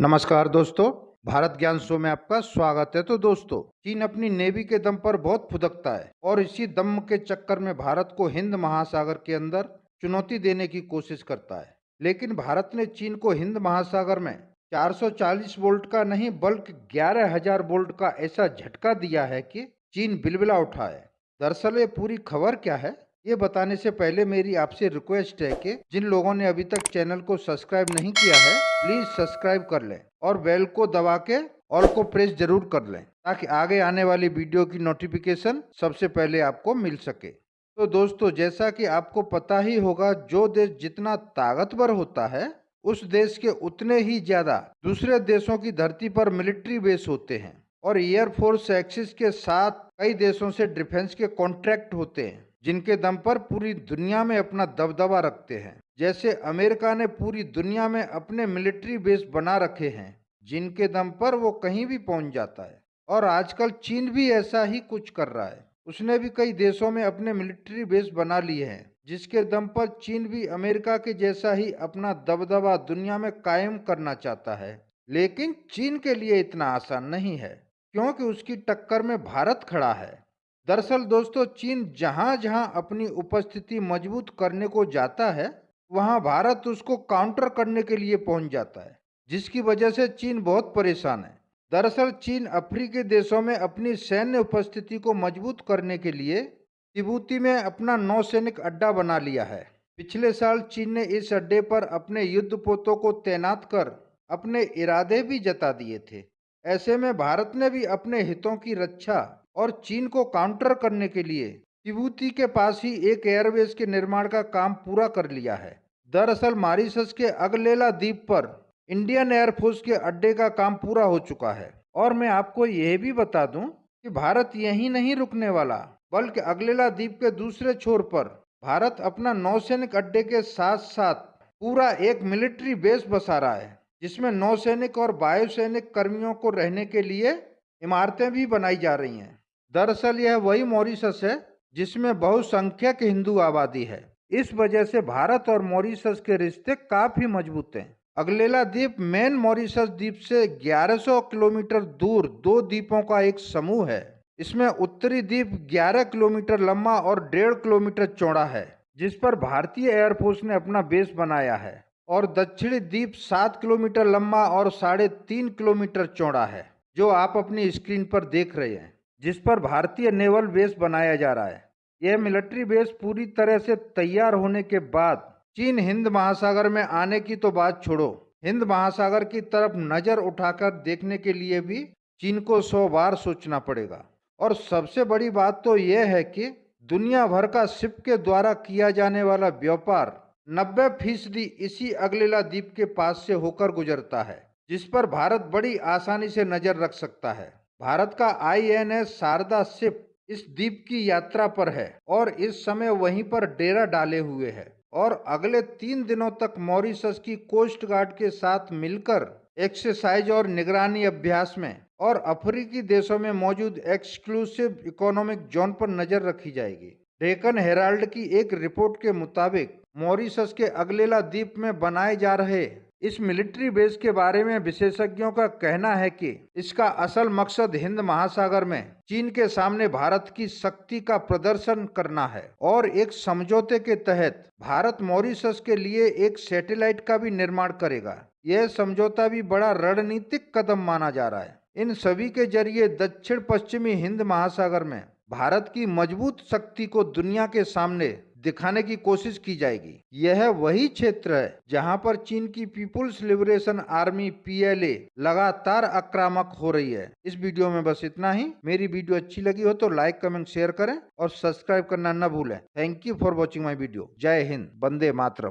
नमस्कार दोस्तों, भारत ज्ञान शो में आपका स्वागत है। तो दोस्तों, चीन अपनी नेवी के दम पर बहुत फुदकता है और इसी दम के चक्कर में भारत को हिंद महासागर के अंदर चुनौती देने की कोशिश करता है। लेकिन भारत ने चीन को हिंद महासागर में 440 वोल्ट का नहीं बल्कि 11,000 वोल्ट का ऐसा झटका दिया है कि चीन बिलबिला उठा है। दरअसल ये पूरी खबर क्या है, ये बताने से पहले मेरी आपसे रिक्वेस्ट है कि जिन लोगों ने अभी तक चैनल को सब्सक्राइब नहीं किया है, प्लीज सब्सक्राइब कर लें और बेल को दबा के ऑल को प्रेस जरूर कर लें ताकि आगे आने वाली वीडियो की नोटिफिकेशन सबसे पहले आपको मिल सके। तो दोस्तों, जैसा कि आपको पता ही होगा, जो देश जितना ताकतवर होता है उस देश के उतने ही ज्यादा दूसरे देशों की धरती पर मिलिट्री बेस होते हैं और एयरफोर्स एक्सिस के साथ कई देशों से डिफेंस के कॉन्ट्रैक्ट होते हैं जिनके दम पर पूरी दुनिया में अपना दबदबा रखते हैं। जैसे अमेरिका ने पूरी दुनिया में अपने मिलिट्री बेस बना रखे हैं जिनके दम पर वो कहीं भी पहुंच जाता है। और आजकल चीन भी ऐसा ही कुछ कर रहा है। उसने भी कई देशों में अपने मिलिट्री बेस बना लिए हैं जिसके दम पर चीन भी अमेरिका के जैसा ही अपना दबदबा दुनिया में कायम करना चाहता है। लेकिन चीन के लिए इतना आसान नहीं है क्योंकि उसकी टक्कर में भारत खड़ा है। दरअसल दोस्तों, चीन जहां जहां अपनी उपस्थिति मजबूत करने को जाता है वहां भारत उसको काउंटर करने के लिए पहुंच जाता है, जिसकी वजह से चीन बहुत परेशान है। दरअसल चीन अफ्रीकी देशों में अपनी सैन्य उपस्थिति को मजबूत करने के लिए तिबूती में अपना नौसैनिक अड्डा बना लिया है। पिछले साल चीन ने इस अड्डे पर अपने युद्धपोतों को तैनात कर अपने इरादे भी जता दिए थे। ऐसे में भारत ने भी अपने हितों की रक्षा और चीन को काउंटर करने के लिए तिबूती के पास ही एक एयरबेस के निर्माण का काम पूरा कर लिया है। दरअसल मॉरिशस के अगलेला द्वीप पर इंडियन एयरफोर्स के अड्डे का काम पूरा हो चुका है। और मैं आपको यह भी बता दूं कि भारत यहीं नहीं रुकने वाला, बल्कि अगलेला द्वीप के दूसरे छोर पर भारत अपना नौसैनिक अड्डे के साथ साथ पूरा एक मिलिट्री बेस बसा रहा है जिसमें नौसैनिक और वायुसैनिक कर्मियों को रहने के लिए इमारतें भी बनाई जा रही हैं। दरअसल यह वही मॉरिशस है जिसमें बहुसंख्यक हिंदू आबादी है। इस वजह से भारत और मॉरिशस के रिश्ते काफी मजबूत हैं। अगलेला द्वीप मेन मॉरिशस द्वीप से 1100 किलोमीटर दूर दो द्वीपों का एक समूह है। इसमें उत्तरी द्वीप 11 किलोमीटर लंबा और 1.5 किलोमीटर चौड़ा है जिस पर भारतीय एयरफोर्स ने अपना बेस बनाया है, और दक्षिणी द्वीप 7 किलोमीटर लंबा और 3.5 किलोमीटर चौड़ा है जो आप अपनी स्क्रीन पर देख रहे हैं, जिस पर भारतीय नेवल बेस बनाया जा रहा है। यह मिलिट्री बेस पूरी तरह से तैयार होने के बाद चीन हिंद महासागर में आने की तो बात छोड़ो, हिंद महासागर की तरफ नजर उठाकर देखने के लिए भी चीन को 100 बार सोचना पड़ेगा। और सबसे बड़ी बात तो यह है कि दुनिया भर का शिप के द्वारा किया जाने वाला व्यापार 90% इसी अगलेला द्वीप के पास से होकर गुजरता है, जिस पर भारत बड़ी आसानी से नजर रख सकता है। भारत का INS शारदा शिप इस द्वीप की यात्रा पर है और इस समय वहीं पर डेरा डाले हुए है और अगले 3 दिनों तक मॉरिशस की कोस्ट गार्ड के साथ मिलकर एक्सरसाइज और निगरानी अभ्यास में और अफ्रीकी देशों में मौजूद एक्सक्लूसिव इकोनॉमिक जोन पर नजर रखी जाएगी। डेक्कन हेराल्ड की एक रिपोर्ट के मुताबिक मॉरिशस के अगलेला द्वीप में बनाए जा रहे इस मिलिट्री बेस के बारे में विशेषज्ञों का कहना है कि इसका असल मकसद हिंद महासागर में चीन के सामने भारत की शक्ति का प्रदर्शन करना है। और एक समझौते के तहत भारत मॉरिशस के लिए एक सैटेलाइट का भी निर्माण करेगा। यह समझौता भी बड़ा रणनीतिक कदम माना जा रहा है। इन सभी के जरिए दक्षिण पश्चिमी हिंद महासागर में भारत की मजबूत शक्ति को दुनिया के सामने दिखाने की कोशिश की जाएगी। यह वही क्षेत्र है जहां पर चीन की पीपुल्स लिबरेशन आर्मी PLA लगातार आक्रामक हो रही है। इस वीडियो में बस इतना ही। मेरी वीडियो अच्छी लगी हो तो लाइक, कमेंट, शेयर करें और सब्सक्राइब करना न भूलें। Thank you for watching my video. जय हिंद, वंदे मातरम।